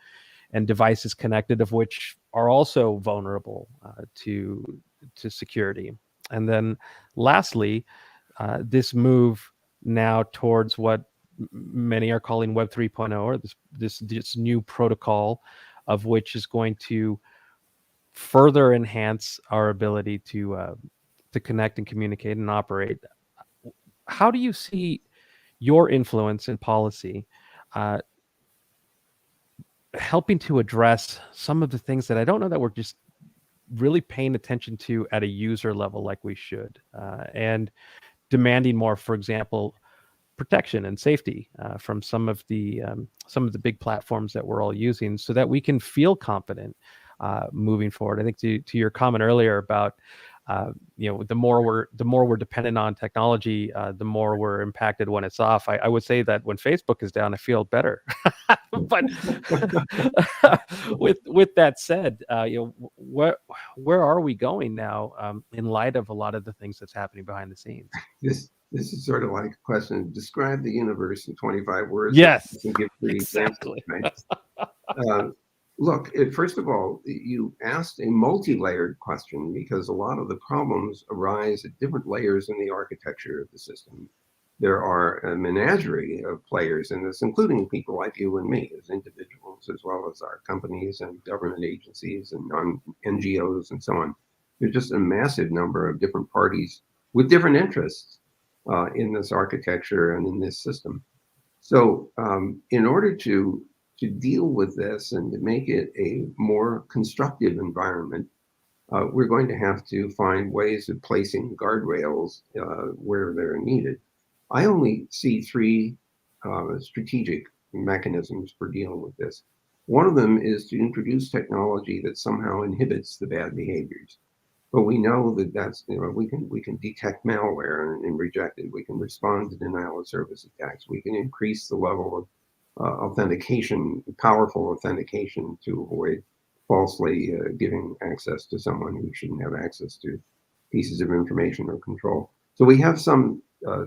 devices connected, of which are also vulnerable to security. And then lastly, this move now towards what many are calling Web 3.0, or this new protocol, of which is going to further enhance our ability to connect and communicate and operate. How do you see your influence in policy helping to address some of the things that I don't know that we're just really paying attention to at a user level like we should, and demanding more, for example, protection and safety from some of the big platforms that we're all using, so that we can feel confident moving forward. I think to your comment earlier about the more we're dependent on technology, the more we're impacted when it's off. I would say that when Facebook is down, I feel better. But with that said, where are we going now in light of a lot of the things that's happening behind the scenes?
This is sort of like a question. Describe the universe in 25 words.
Yes,
You can give 3
exactly.
examples, right? Look, first of all, you asked a multi-layered question because a lot of the problems arise at different layers in the architecture of the system. There are a menagerie of players in this, including people like you and me as individuals, as well as our companies and government agencies and NGOs and so on. There's just a massive number of different parties with different interests in this architecture and in this system. So in order to deal with this and to make it a more constructive environment, we're going to have to find ways of placing guardrails where they're needed. I only see 3 strategic mechanisms for dealing with this. One of them is to introduce technology that somehow inhibits the bad behaviors. But we know that that's, we can detect malware and reject it. We can respond to denial of service attacks. We can increase the level of authentication, powerful authentication, to avoid falsely giving access to someone who shouldn't have access to pieces of information or control. So we have some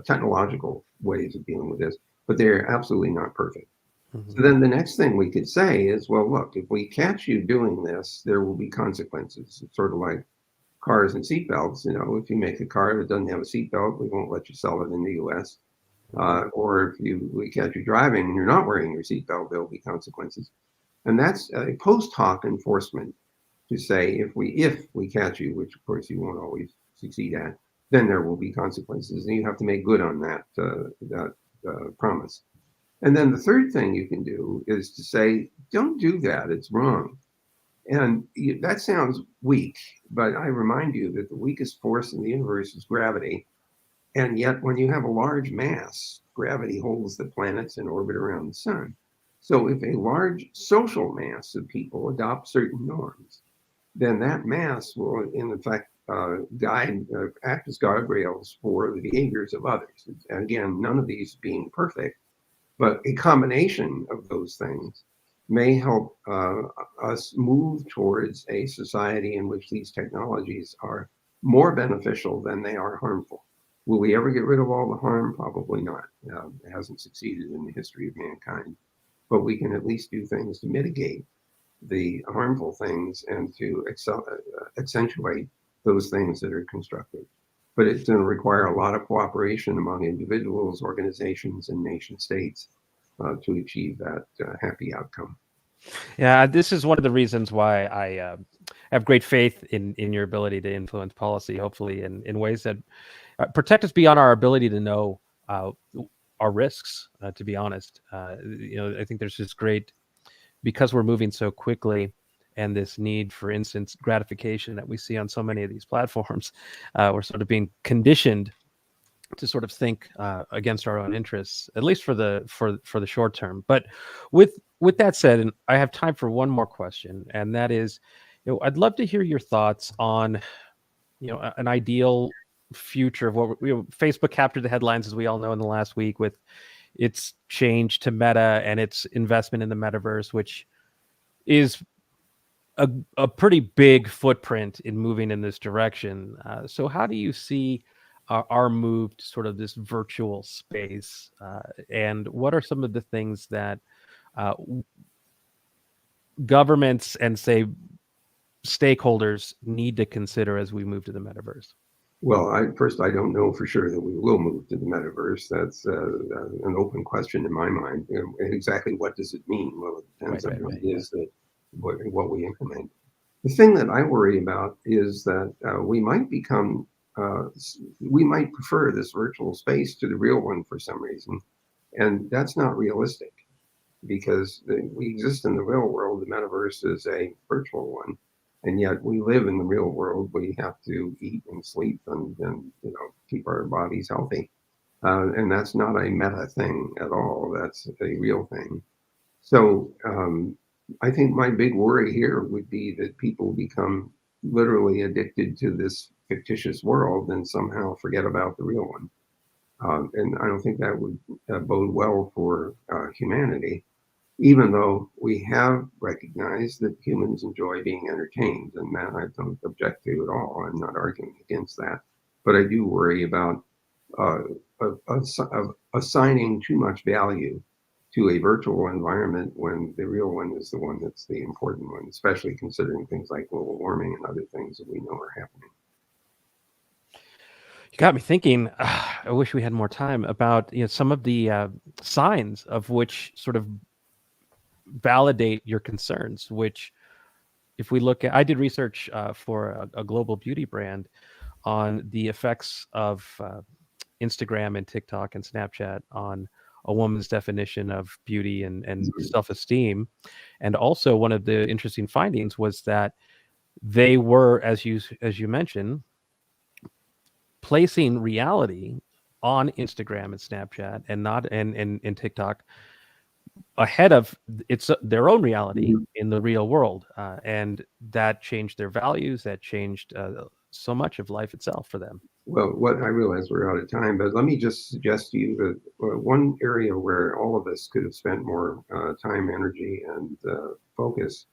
technological ways of dealing with this, but they're absolutely not perfect. Mm-hmm. So then the next thing we could say is, well, look, if we catch you doing this, there will be consequences. It's sort of like cars and seatbelts. If you make a car that doesn't have a seatbelt, we won't let you sell it in the U.S. Or if we catch you driving and you're not wearing your seatbelt, there'll be consequences. And that's a post hoc enforcement to say if we catch you, which of course you won't always succeed at, then there will be consequences, and you have to make good on that promise. And then the third thing you can do is to say, don't do that, it's wrong. And that sounds weak, but I remind you that the weakest force in the universe is gravity. And yet, when you have a large mass, gravity holds the planets in orbit around the sun. So if a large social mass of people adopt certain norms, then that mass will, in effect, act as guardrails for the behaviors of others. And again, none of these being perfect, but a combination of those things may help us move towards a society in which these technologies are more beneficial than they are harmful. Will we ever get rid of all the harm? Probably not. It hasn't succeeded in the history of mankind. But we can at least do things to mitigate the harmful things and to accentuate those things that are constructive. But it's going to require a lot of cooperation among individuals, organizations, and nation states to achieve that happy outcome.
Yeah, this is one of the reasons why I have great faith in your ability to influence policy, hopefully in ways that protect us beyond our ability to know our risks, to be honest. I think there's this great, because we're moving so quickly, and this need for instant gratification that we see on so many of these platforms, we're sort of being conditioned to sort of think against our own interests, at least for the short term. But with that said, and I have time for one more question, and that is, I'd love to hear your thoughts on, an ideal future of what Facebook captured the headlines, as we all know, in the last week with its change to Meta and its investment in the metaverse, which is a pretty big footprint in moving in this direction. So how do you see our move to sort of this virtual space, and what are some of the things that governments and, say, stakeholders need to consider as we move to the metaverse?
Well, I don't know for sure that we will move to the metaverse. That's an open question in my mind. And exactly what does it mean? Well, it depends on what it is that what we implement. The thing that I worry about is that we might prefer this virtual space to the real one for some reason, and that's not realistic because we exist in the real world. The metaverse is a virtual one, and yet we live in the real world. We have to eat and sleep and keep our bodies healthy, and that's not a meta thing at all. That's a real thing. So I think my big worry here would be that people become literally addicted to this fictitious world and somehow forget about the real one. And I don't think that would bode well for humanity, even though we have recognized that humans enjoy being entertained, and that I don't object to at all. I'm not arguing against that. But I do worry about uh, assigning too much value to a virtual environment when the real one is the one that's the important one, especially considering things like global warming and other things that we know are happening.
You got me thinking. I wish we had more time about some of the signs of which sort of validate your concerns. Which, if we look at, I did research for a global beauty brand on the effects of Instagram and TikTok and Snapchat on a woman's definition of beauty and self-esteem. And also one of the interesting findings was that they were, as you mentioned, placing reality on Instagram and Snapchat and not and TikTok ahead of their own reality in the real world. And that changed their values, that changed so much of life itself for them.
Well, what I realize we're out of time, but let me just suggest to you that one area where all of us could have spent more time, energy, and focus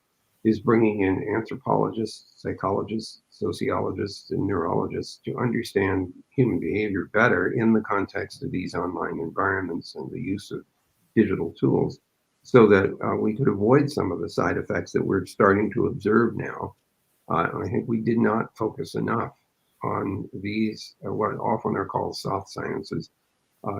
is bringing in anthropologists, psychologists, sociologists, and neurologists to understand human behavior better in the context of these online environments and the use of digital tools, so that we could avoid some of the side effects that we're starting to observe now. I think we did not focus enough on these, what often are called soft sciences,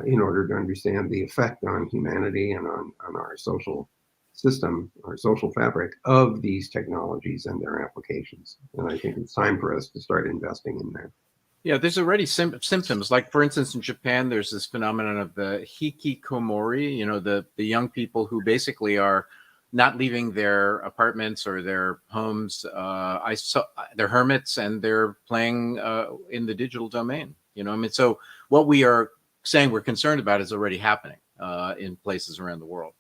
in order to understand the effect on humanity and on our social system, our social fabric of these technologies and their applications. And I think it's time for us to start investing in that.
Yeah, there's already symptoms. Like, for instance, in Japan, there's this phenomenon of the hikikomori, the young people who basically are not leaving their apartments or their homes. They're hermits and they're playing in the digital domain. So what we are saying we're concerned about is already happening in places around the world.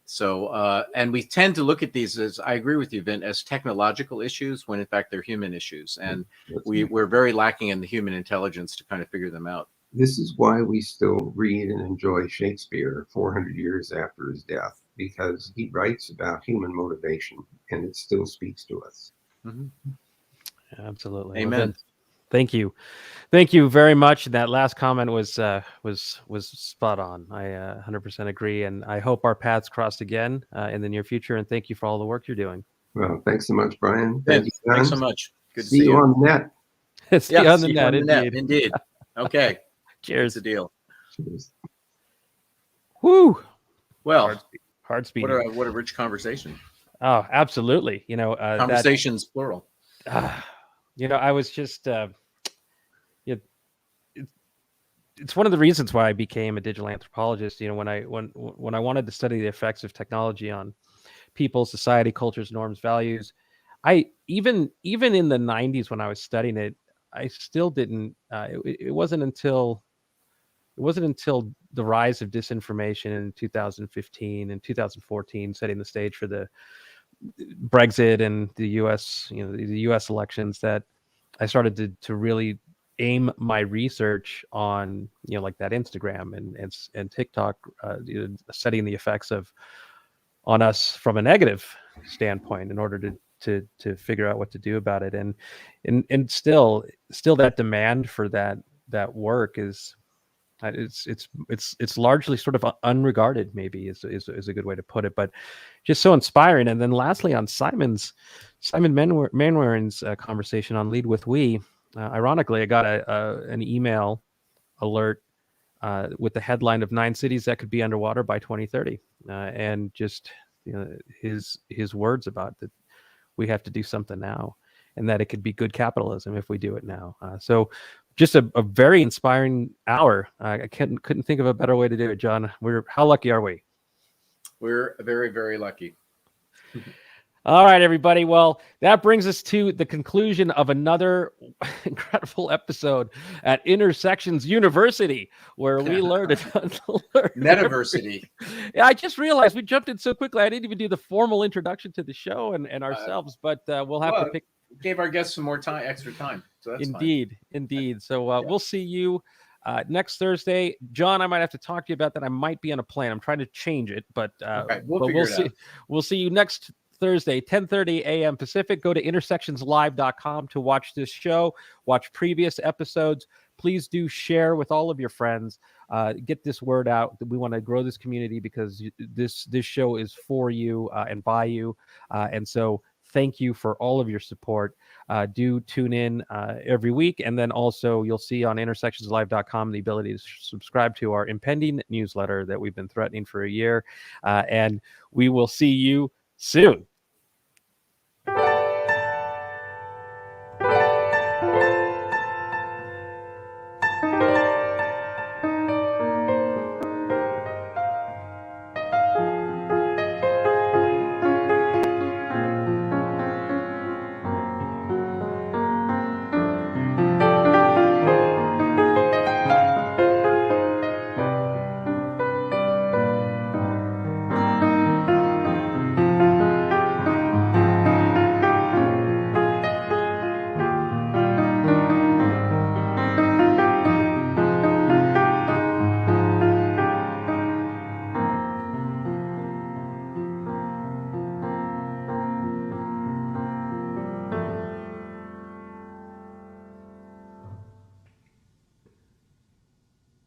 So and we tend to look at these, as I agree with you, Vint, as technological issues when in fact they're human issues, and we're very lacking in the human intelligence to kind of figure them out.
This is why we still read and enjoy Shakespeare 400 years after his death, because he writes about human motivation and it still speaks to us.
Mm-hmm. Absolutely.
Amen.
Well, thank you very much. That last comment was spot on. I 100% agree, and I hope our paths crossed again in the near future. And thank you for all the work you're doing.
Well, thanks so much, Brian.
Thanks so much. Good to
see you on the net.
See you on the net,
indeed. Okay.
Cheers.
That's the deal.
Cheers.
Woo.
Well,
hard speed.
What a rich conversation.
Oh, absolutely.
Conversations plural.
I was just it's one of the reasons why I became a digital anthropologist. When I wanted to study the effects of technology on people, society, cultures, norms, values, I even in the 90s when I was studying it, I still didn't. It wasn't until the rise of disinformation in 2015 and 2014, setting the stage for the Brexit and the U.S. The U.S. elections, that I started to really aim my research on like that Instagram and TikTok, studying the effects on us from a negative standpoint in order to figure out what to do about it. And still that demand for that work is it's largely sort of unregarded, maybe is a good way to put it, but just so inspiring. And then lastly, on Simon Manwaring's conversation on Lead with We, ironically, I got an email alert with the headline of 9 cities that could be underwater by 2030, and just his words about that we have to do something now, and that it could be good capitalism if we do it now. So just a very inspiring hour. I couldn't think of a better way to do it, John. How lucky are we?
We're very, very lucky.
All right, everybody. Well, that brings us to the conclusion of another incredible episode at Intersections University, where we learned
Metaversity.
Yeah, I just realized we jumped in so quickly. I didn't even do the formal introduction to the show and ourselves, but we'll have to pick.
Gave our guests some more time, extra time. So that's
indeed. So we'll see you next Thursday. John, I might have to talk to you about that. I might be on a plane. I'm trying to change it, but we'll see. We'll see you next Thursday, 10:30 a.m. Pacific. Go to intersectionslive.com to watch this show, watch previous episodes. Please do share with all of your friends. Get this word out. We want to grow this community because this show is for you and by you. And so thank you for all of your support. Do tune in every week. And then also you'll see on intersectionslive.com the ability to subscribe to our impending newsletter that we've been threatening for a year. And we will see you soon.